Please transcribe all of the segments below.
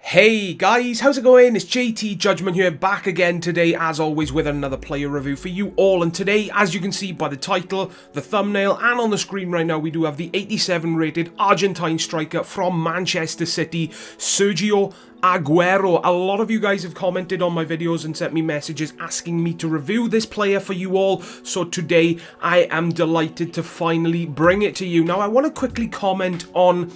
Hey guys, how's it going? It's JTJudgment here, back again today as always with another player review for you all. And today, as you can see by the title, the thumbnail and on the screen right now, we do have the 87 rated Argentine striker from Manchester City, Sergio Aguero. A lot of you guys have commented on my videos and sent me messages asking me to review this player for you all. So today I am delighted to finally bring it to you. Now I want to quickly comment on,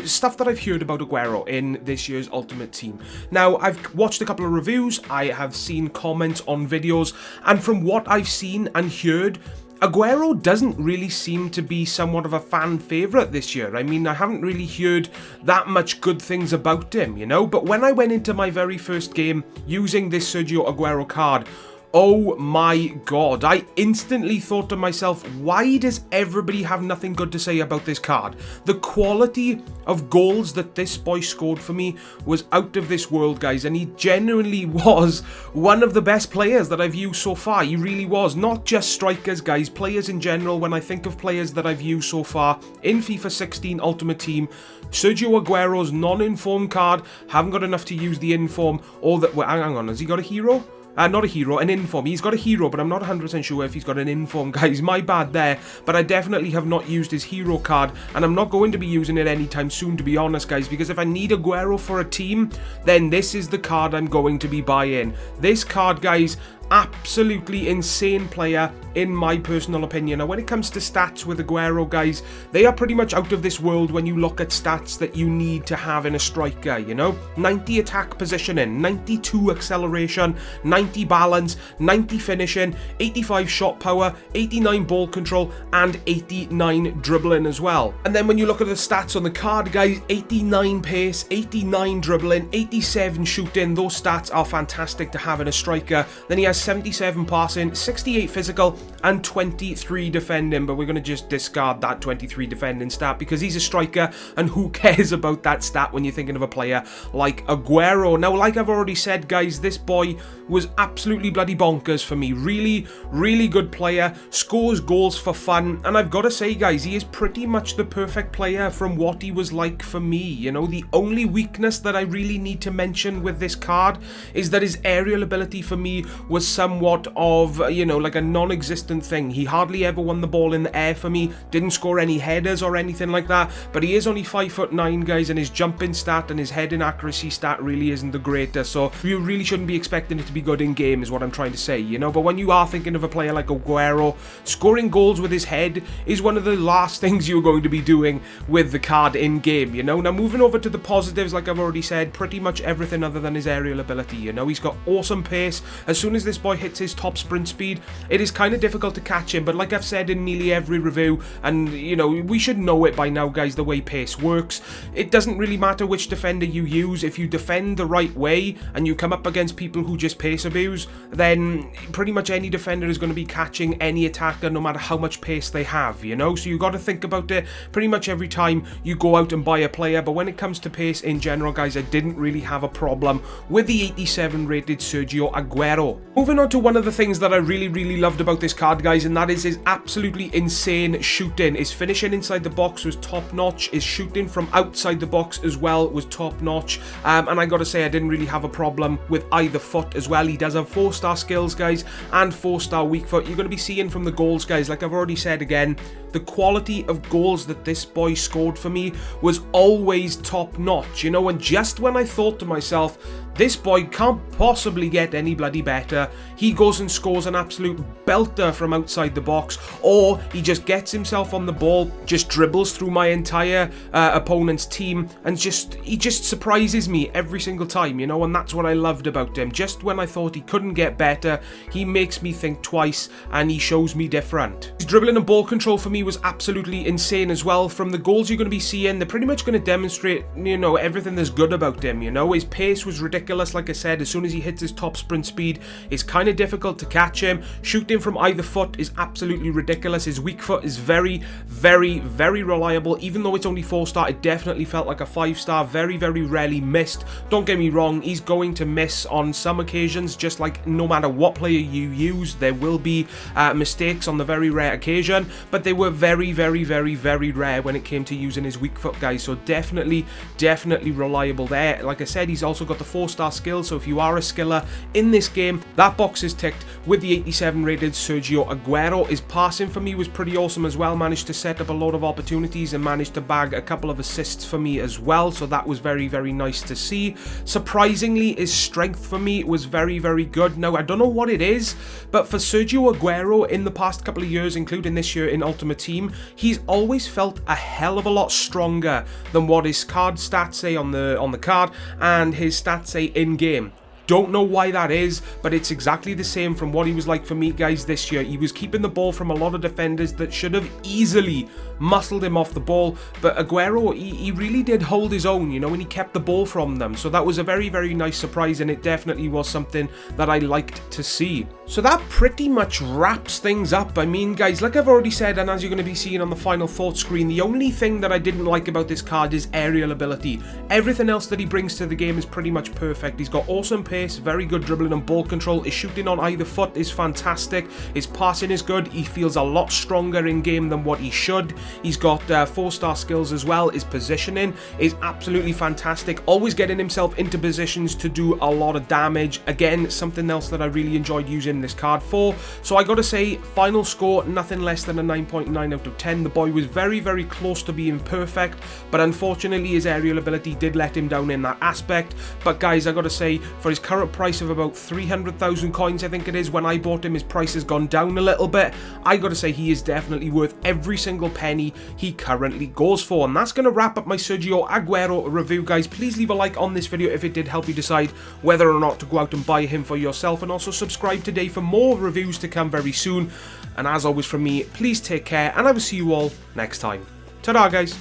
stuff that I've heard about Aguero in this year's Ultimate Team. Now I've watched a couple of reviews, I have seen comments on videos, and from what I've seen and heard, Aguero doesn't really seem to be somewhat of a fan favourite this year. I mean, I haven't really heard that much good things about him, but when I went into my very first game using this Sergio Aguero card, oh my god, I instantly thought to myself, why does everybody have nothing good to say about this card? The quality of goals that this boy scored for me was out of this world, guys, and he genuinely was one of the best players that I've used so far. He really was. Not just strikers, guys, players in general. When I think of players that I've used so far in FIFA 16 Ultimate Team, Sergio Aguero's non-informed card, haven't got enough to use the inform, or that, well, hang on, has he got a hero? Not a hero, an inform. He's got a hero, but I'm not 100% sure if he's got an inform, guys. My bad there, but I definitely have not used his hero card, and I'm not going to be using it anytime soon, to be honest, guys, because if I need Aguero for a team, then this is the card I'm going to be buying. This card, guys, absolutely insane player in my personal opinion. Now when it comes to stats with Aguero, guys, they are pretty much out of this world when you look at stats that you need to have in a striker, 90 attack positioning, 92 acceleration, 90 balance, 90 finishing, 85 shot power, 89 ball control, and 89 dribbling as well. And then when you look at the stats on the card, guys, 89 pace, 89 dribbling, 87 shooting, those stats are fantastic to have in a striker. Then he has 77 passing, 68 physical, and 23 defending, but we're going to just discard that 23 defending stat because he's a striker, and who cares about that stat when you're thinking of a player like Aguero. Now, like I've already said, guys, this boy was absolutely bloody bonkers for me. Really, really good player, scores goals for fun, and I've got to say, guys, he is pretty much the perfect player from what he was like for me. The only weakness that I really need to mention with this card is that his aerial ability for me was somewhat of, like a non-existent thing. He hardly ever won the ball in the air for me, didn't score any headers or anything like that, but he is only 5'9", guys, and his jumping stat and his heading accuracy stat really isn't the greatest, so you really shouldn't be expecting it to be good in game, is what I'm trying to say, but when you are thinking of a player like Aguero, scoring goals with his head is one of the last things you're going to be doing with the card in game, Now moving over to the positives, like I've already said, pretty much everything other than his aerial ability, he's got awesome pace. As soon as this boy hits his top sprint speed, it is kind of difficult to catch him, but like I've said in nearly every review, and we should know it by now, guys, the way pace works, it doesn't really matter which defender you use. If you defend the right way and you come up against people who just pace abuse, then pretty much any defender is going to be catching any attacker no matter how much pace they have, so you got to think about it pretty much every time you go out and buy a player. But when it comes to pace in general, guys, I didn't really have a problem with the 87 rated Sergio Aguero. Moving on to one of the things that I really loved about this card, guys, and that is his absolutely insane shooting. His finishing inside the box was top notch, his shooting from outside the box as well was top notch, and I gotta say I didn't really have a problem with either foot as well. He does have 4-star skills, guys, and 4-star weak foot. You're going to be seeing from the goals, guys, like I've already said again, the quality of goals that this boy scored for me was always top notch, and just when I thought to myself, this boy can't possibly get any bloody better, he goes and scores an absolute belter from outside the box, or he just gets himself on the ball, just dribbles through my entire opponent's team, and he just surprises me every single time, and that's what I loved about him. Just when I thought he couldn't get better, he makes me think twice, and he shows me different. His dribbling and ball control for me was absolutely insane as well. From the goals you're going to be seeing, they're pretty much going to demonstrate, everything that's good about him, His pace was ridiculous. ridiculous. Like I said, as soon as he hits his top sprint speed, it's kind of difficult to catch him. Shooting from either foot is absolutely ridiculous. His weak foot is very, very, very reliable. Even though it's only 4-star, it definitely felt like a 5-star. Very, very rarely missed. Don't get me wrong, he's going to miss on some occasions, just like no matter what player you use, there will be mistakes on the very rare occasion, but they were very, very, very, very rare when it came to using his weak foot, guys. So definitely reliable there. Like I said, he's also got the 4-star skill, so if you are a skiller in this game, that box is ticked with the 87 rated Sergio Aguero. His passing for me was pretty awesome as well. Managed to set up a lot of opportunities and managed to bag a couple of assists for me as well, so that was very, very nice to see. Surprisingly, his strength for me was very, very good. Now, I don't know what it is, but for Sergio Aguero in the past couple of years, including this year in Ultimate Team, he's always felt a hell of a lot stronger than what his card stats say on the card and his stats say in-game. Don't know why that is, but it's exactly the same from what he was like for me, guys, this year. He was keeping the ball from a lot of defenders that should have easily muscled him off the ball, but Aguero, he really did hold his own, you know, and he kept the ball from them. So that was a very, very nice surprise, and it definitely was something that I liked to see. So that pretty much wraps things up. I mean, guys, like I've already said, and as you're going to be seeing on the final thought screen, the only thing that I didn't like about this card is aerial ability. Everything else that he brings to the game is pretty much perfect. He's got awesome pace, very good dribbling and ball control. His shooting on either foot is fantastic. His passing is good. He feels a lot stronger in game than what he should. He's got 4-star skills as well. His positioning is absolutely fantastic. Always getting himself into positions to do a lot of damage. Again, something else that I really enjoyed using this card for. So I gotta say, final score, nothing less than a 9.9 out of 10. The boy was very, very close to being perfect, but unfortunately his aerial ability did let him down in that aspect. But guys, I gotta say, for his current price of about 300,000 coins, I think it is, when I bought him, his price has gone down a little bit. I gotta say, he is definitely worth every single penny he currently goes for. And that's gonna wrap up my Sergio Aguero review, guys. Please leave a like on this video if it did help you decide whether or not to go out and buy him for yourself, and also subscribe today for more reviews to come very soon. And as always from me, please take care, and I will see you all next time. Ta-da, guys.